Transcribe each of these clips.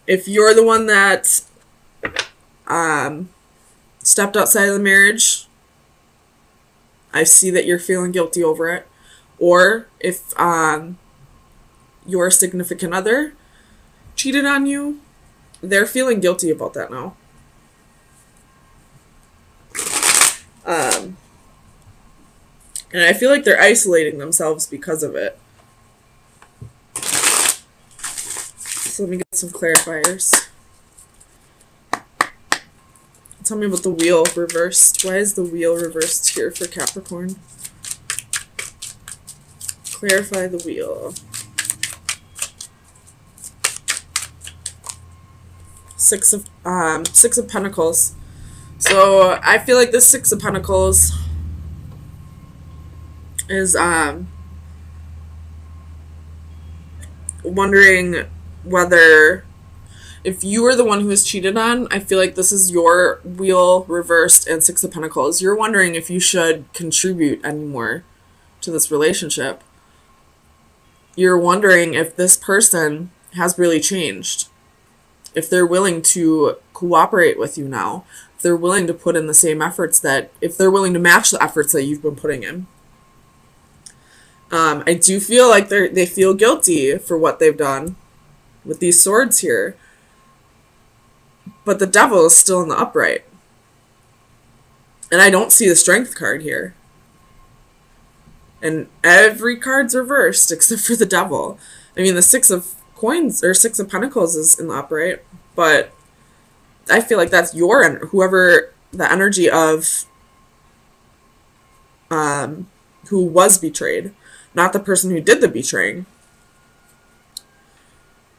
If you're the one that stepped outside of the marriage, I see that you're feeling guilty over it. Or if your significant other cheated on you, they're feeling guilty about that now. And I feel like they're isolating themselves because of it. So let me get some clarifiers. Tell me about the wheel reversed. Why is the wheel reversed here for Capricorn? Clarify the wheel. Six of Pentacles. So I feel like this Six of Pentacles is wondering whether, if you were the one who was cheated on, I feel like this is your wheel reversed and Six of Pentacles. You're wondering if you should contribute anymore to this relationship. You're wondering if this person has really changed. If they're willing to cooperate with you now. If they're willing to put in the same efforts if they're willing to match the efforts that you've been putting in. I do feel like they feel guilty for what they've done with these swords here. But the Devil is still in the upright. And I don't see the Strength card here. And every card's reversed except for the Devil. I mean, the Six of Coins or Six of Pentacles is in the upright. But I feel like that's whoever the energy of who was betrayed. Not the person who did the betraying.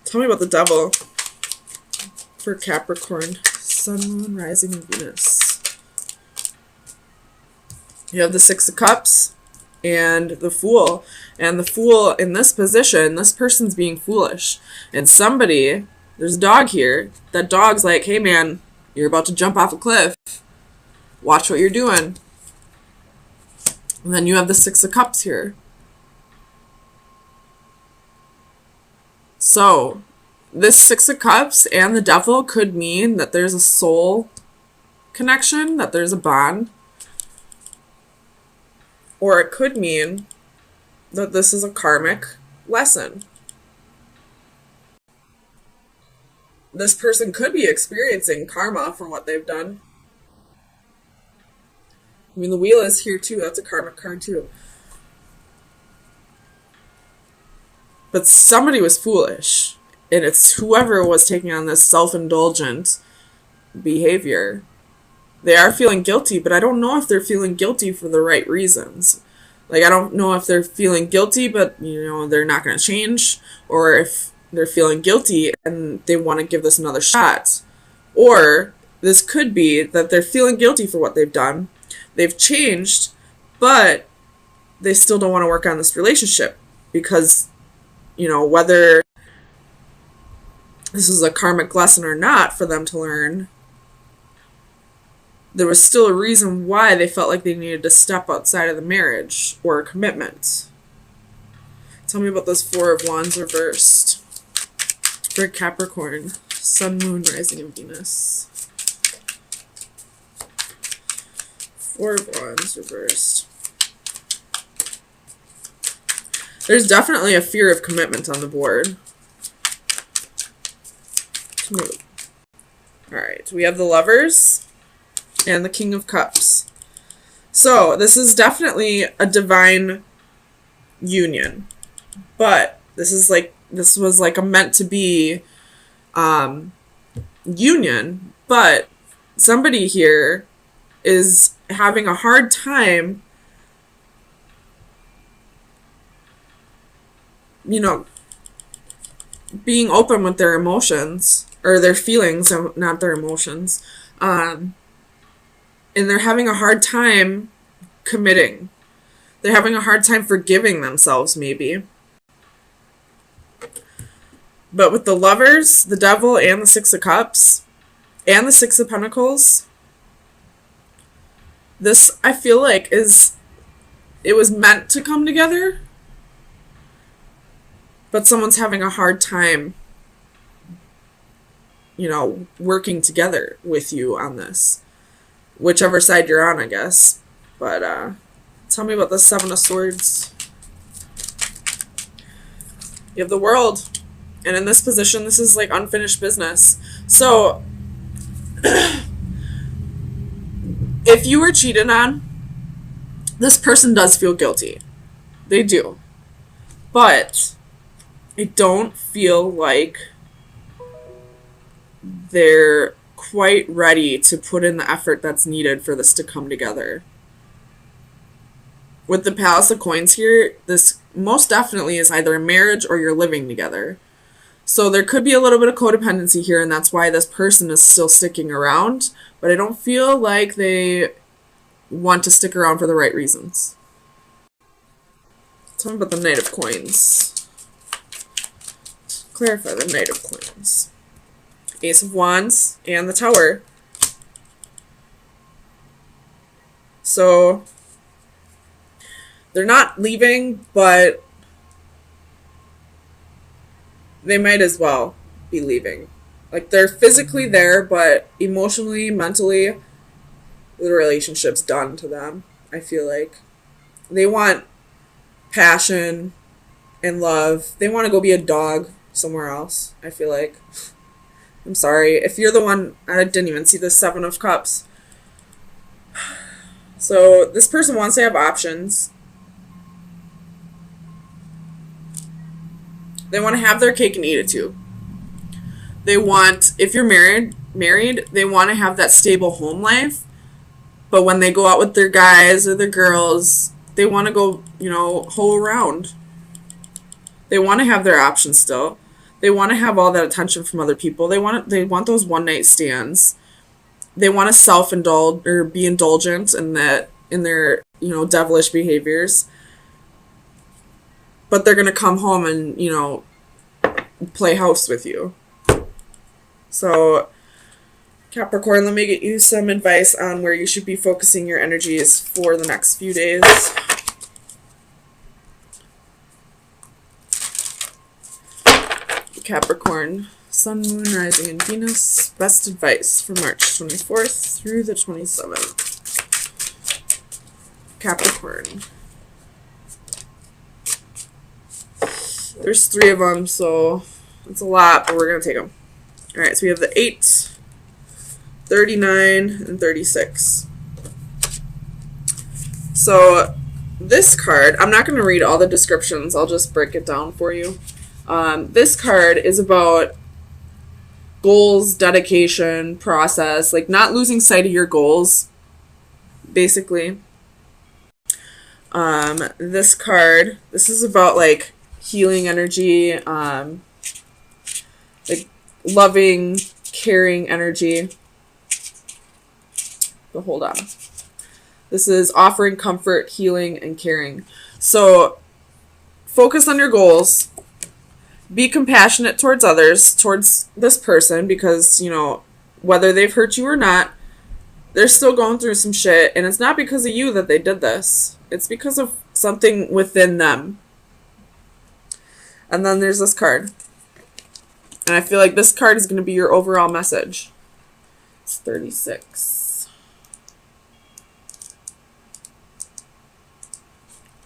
Tell me about the Devil for Capricorn. Sun, Moon, Rising, and Venus. You have the Six of Cups and the Fool. And the Fool in this position, this person's being foolish. And somebody, there's a dog here. That dog's like, hey man, you're about to jump off a cliff. Watch what you're doing. And then you have the Six of Cups here. So, this Six of Cups and the Devil could mean that there's a soul connection, that there's a bond. Or it could mean that this is a karmic lesson. This person could be experiencing karma for what they've done. I mean, the Wheel is here too. That's a karmic card too. But somebody was foolish. And it's whoever was taking on this self-indulgent behavior. They are feeling guilty, but I don't know if they're feeling guilty for the right reasons. Like, I don't know if they're feeling guilty, but, they're not going to change. Or if they're feeling guilty and they want to give this another shot. Or this could be that they're feeling guilty for what they've done. They've changed, but they still don't want to work on this relationship. Because, whether this is a karmic lesson or not for them to learn, there was still a reason why they felt like they needed to step outside of the marriage or a commitment. Tell me about those Four of Wands reversed for Capricorn. Sun, Moon, Rising, and Venus. Four of Wands reversed. There's definitely a fear of commitment on the board. Alright, we have the Lovers and the King of Cups. So, this is definitely a divine union. But this was like a meant to be union. But somebody here is having a hard time, being open with their emotions. Or their feelings, not their emotions. And they're having a hard time committing. They're having a hard time forgiving themselves, maybe. But with the Lovers, the Devil, and the Six of Cups, and the Six of Pentacles, this, I feel like, it was meant to come together. But someone's having a hard time working together with you on this. Whichever side you're on, I guess. But tell me about the Seven of Swords. You have the World. And in this position, this is like unfinished business. So, if you were cheated on, this person does feel guilty. They do. But I don't feel like they're quite ready to put in the effort that's needed for this to come together. With the Palace of Coins here, this most definitely is either a marriage or you're living together. So there could be a little bit of codependency here, and that's why this person is still sticking around. But I don't feel like they want to stick around for the right reasons. Tell me about the Knight of Coins. Clarify the Knight of Coins. Ace of Wands and the Tower. So they're not leaving, but they might as well be leaving. Like, they're physically there, but emotionally, mentally, the relationship's done to them, I feel like. They want passion and love. They want to go be a dog somewhere else, I feel like. I'm sorry. If you're the one, I didn't even see the Seven of Cups. So this person wants to have options. They want to have their cake and eat it too. They want, if you're married, they want to have that stable home life. But when they go out with their guys or their girls, they want to go, hoe around. They want to have their options still. They want to have all that attention from other people. They want those one night stands. They want to self-indulge or be indulgent in their devilish behaviors. But they're going to come home and, play house with you. So, Capricorn, let me get you some advice on where you should be focusing your energies for the next few days. Capricorn, Sun, Moon, Rising, and Venus. Best advice for March 24th through the 27th. Capricorn. There's 3 of them, so it's a lot, but we're going to take them. All right, so we have the 8, 39, and 36. So this card, I'm not going to read all the descriptions. I'll just break it down for you. This card is about goals, dedication, process, like not losing sight of your goals, basically. This card, this is about like healing energy, like loving, caring energy. But hold on. This is offering comfort, healing, and caring. So focus on your goals. Be compassionate towards others, towards this person, because, whether they've hurt you or not, they're still going through some shit, and it's not because of you that they did this. It's because of something within them. And then there's this card. And I feel like this card is going to be your overall message. It's 36.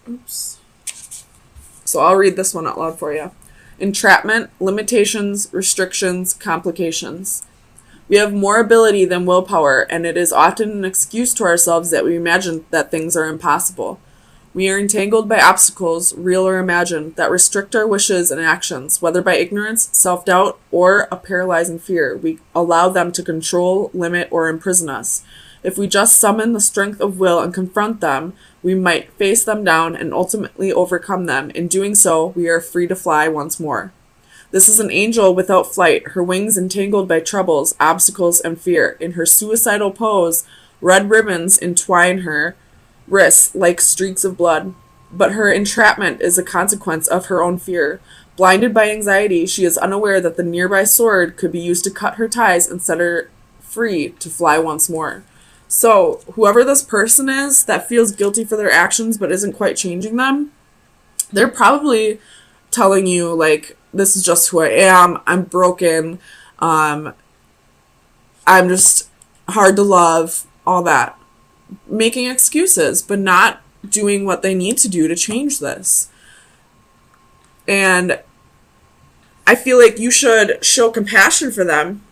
Oops. So I'll read this one out loud for you. Entrapment, limitations, restrictions, complications. We have more ability than willpower, and it is often an excuse to ourselves that we imagine that things are impossible. We are entangled by obstacles, real or imagined, that restrict our wishes and actions, whether by ignorance, self-doubt, or a paralyzing fear. We allow them to control, limit, or imprison us. If we just summon the strength of will and confront them, we might face them down and ultimately overcome them. In doing so, we are free to fly once more. This is an angel without flight, her wings entangled by troubles, obstacles, and fear. In her suicidal pose, red ribbons entwine her wrists like streaks of blood. But her entrapment is a consequence of her own fear. Blinded by anxiety, she is unaware that the nearby sword could be used to cut her ties and set her free to fly once more. So, whoever this person is that feels guilty for their actions but isn't quite changing them, they're probably telling you, like, this is just who I am, I'm broken, I'm just hard to love, all that. Making excuses, but not doing what they need to do to change this. And I feel like you should show compassion for them.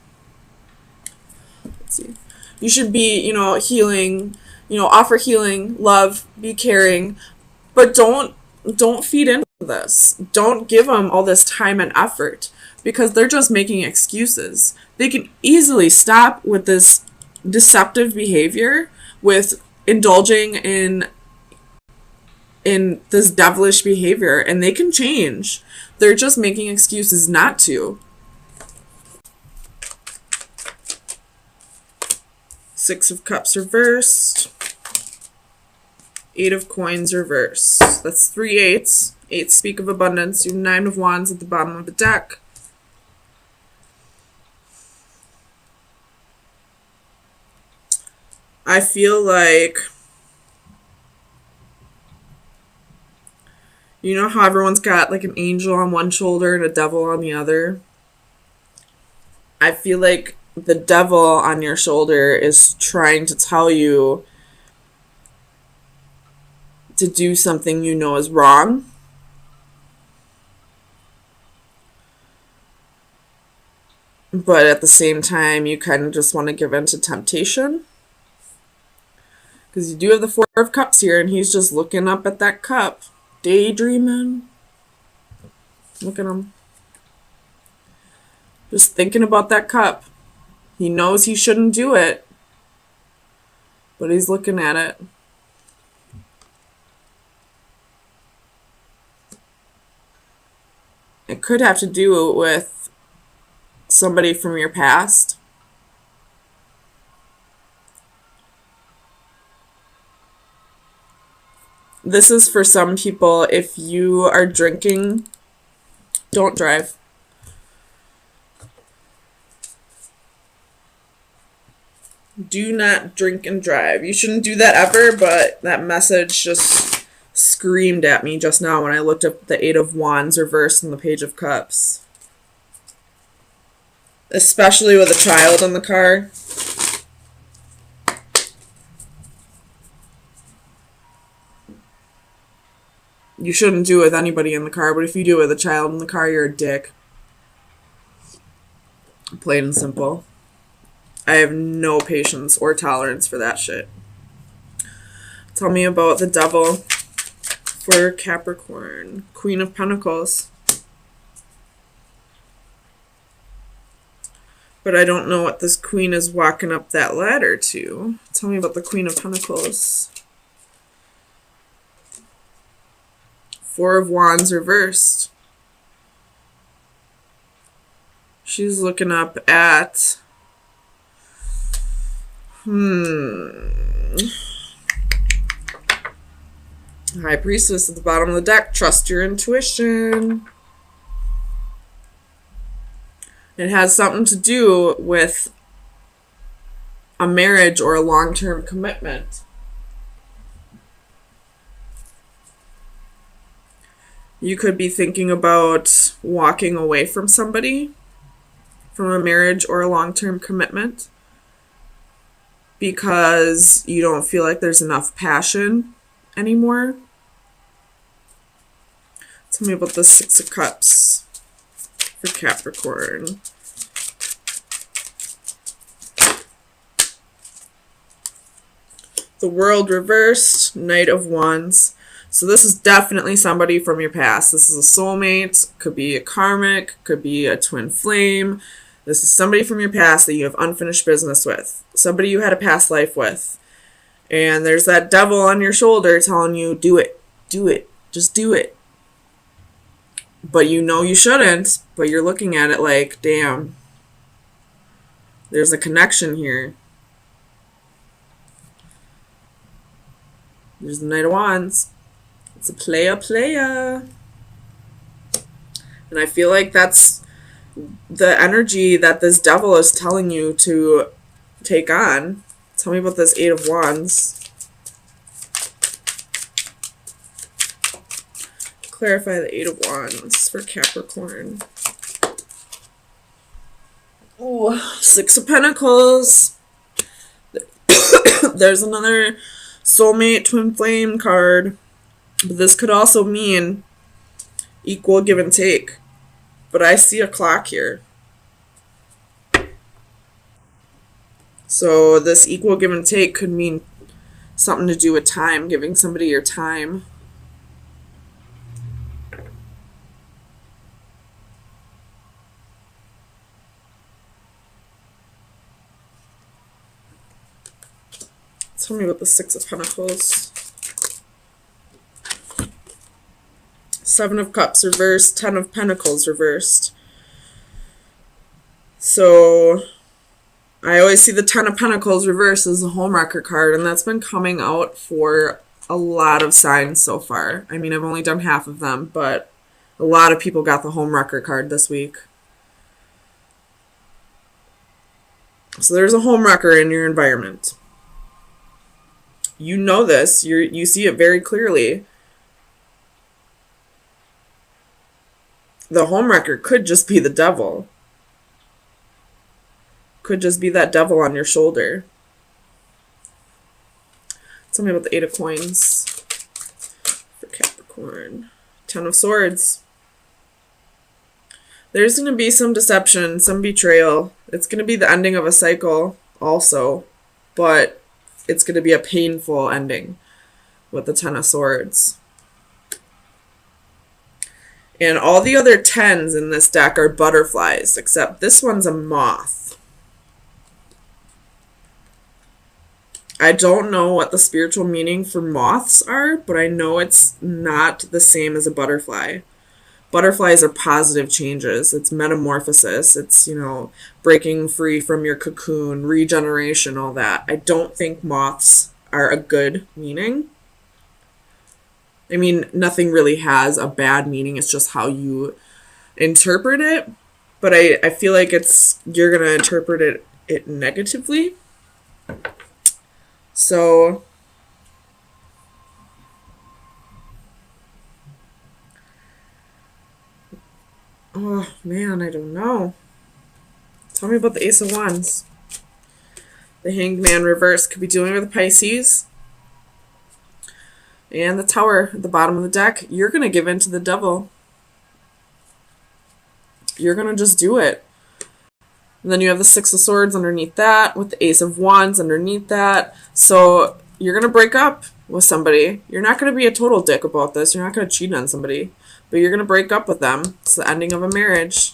Let's see. You should be, healing, offer healing, love, be caring, but don't feed into this. Don't give them all this time and effort because they're just making excuses. They can easily stop with this deceptive behavior, with indulging in this devilish behavior, and they can change. They're just making excuses not to. Six of Cups reversed. Eight of Coins reversed. That's 3 eights. Eights speak of abundance. You have 9 of Wands at the bottom of the deck. I feel like, you know how everyone's got like an angel on one shoulder and a devil on the other? I feel like the devil on your shoulder is trying to tell you to do something you know is wrong. But at the same time, you kind of just want to give in to temptation. Because you do have the Four of Cups here, and he's just looking up at that cup, daydreaming. Look at him. Just thinking about that cup. He knows he shouldn't do it, but he's looking at it. It could have to do with somebody from your past. This is for some people. If you are drinking, don't drive. Do not drink and drive. You shouldn't do that ever, but that message just screamed at me just now when I looked up the Eight of Wands reversed and the Page of Cups. Especially with a child in the car. You shouldn't do it with anybody in the car, but if you do it with a child in the car, you're a dick. Plain and simple. I have no patience or tolerance for that shit. Tell me about the devil for Capricorn. Queen of Pentacles. But I don't know what this queen is walking up that ladder to. Tell me about the Queen of Pentacles. Four of Wands reversed. She's looking up at... High Priestess at the bottom of the deck. Trust your intuition. It has something to do with a marriage or a long-term commitment. You could be thinking about walking away from somebody, from a marriage or a long-term commitment, because you don't feel like there's enough passion anymore. Tell me about the Six of Cups for Capricorn. The World reversed, Knight of Wands. So this is definitely somebody from your past. This is a soulmate, could be a karmic, could be a twin flame. This is somebody from your past that you have unfinished business with. Somebody you had a past life with. And there's that devil on your shoulder telling you, do it, just do it. But you know you shouldn't, but you're looking at it like, damn, there's a connection here. There's the Knight of Wands. It's a playa. And I feel like that's the energy that this devil is telling you to take on. Tell me about this Eight of Wands. Clarify the Eight of Wands for Capricorn. Ooh, Six of Pentacles. There's another soulmate twin flame card. But this could also mean equal give and take. But I see a clock here. So this equal give and take could mean something to do with time, giving somebody your time. Tell me about the Six of Pentacles. Seven of Cups reversed, Ten of Pentacles reversed. So I always see the Ten of Pentacles reversed as a homewrecker card, and that's been coming out for a lot of signs so far. I mean, I've only done half of them, but a lot of people got the homewrecker card this week. So there's a homewrecker in your environment. You know this. You see it very clearly. The homewrecker could just be the devil. Could just be that devil on your shoulder. Tell me about the Eight of Coins for Capricorn. Ten of Swords. There's going to be some deception, some betrayal. It's going to be the ending of a cycle also, but it's going to be a painful ending with the Ten of Swords. And all the other tens in this deck are butterflies, except this one's a moth. I don't know what the spiritual meaning for moths are, but I know it's not the same as a butterfly. Butterflies are positive changes. It's metamorphosis. It's, breaking free from your cocoon, regeneration, all that. I don't think moths are a good meaning. I mean, nothing really has a bad meaning. It's just how you interpret it. But I feel like you're going to interpret it negatively. So oh man, I don't know. Tell me about the Ace of Wands. The Hanged Man reverse could be dealing with Pisces. And the Tower at the bottom of the deck. You're going to give in to the devil. You're going to just do it. And then you have the Six of Swords underneath that, with the Ace of Wands underneath that. So you're going to break up with somebody. You're not going to be a total dick about this. You're not going to cheat on somebody. But you're going to break up with them. It's the ending of a marriage.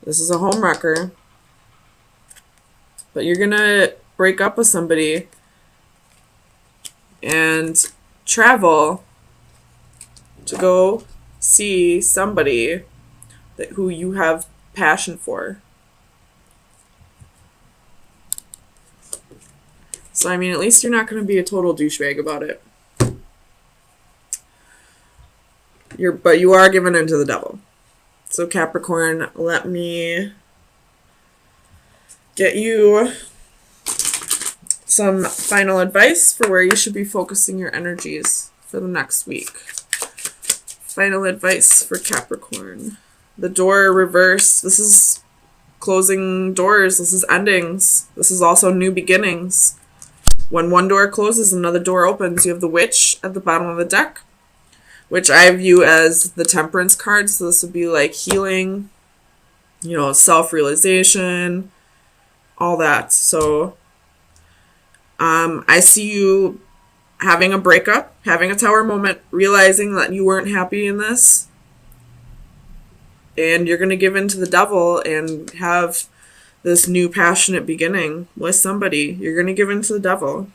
This is a homewrecker. But you're going to break up with somebody and travel to go see somebody who you have passion for. So, I mean, at least you're not going to be a total douchebag about it. But you are giving in to the devil. So, Capricorn, let me get you some final advice for where you should be focusing your energies for the next week. Final advice for Capricorn. The door reversed. This is closing doors. This is endings. This is also new beginnings. When one door closes, another door opens. You have the Witch at the bottom of the deck, which I view as the Temperance card. So this would be like healing, self-realization, all that. So I see you having a breakup, having a Tower moment, realizing that you weren't happy in this. And you're going to give in to the devil and have this new passionate beginning with somebody. You're going to give in to the devil.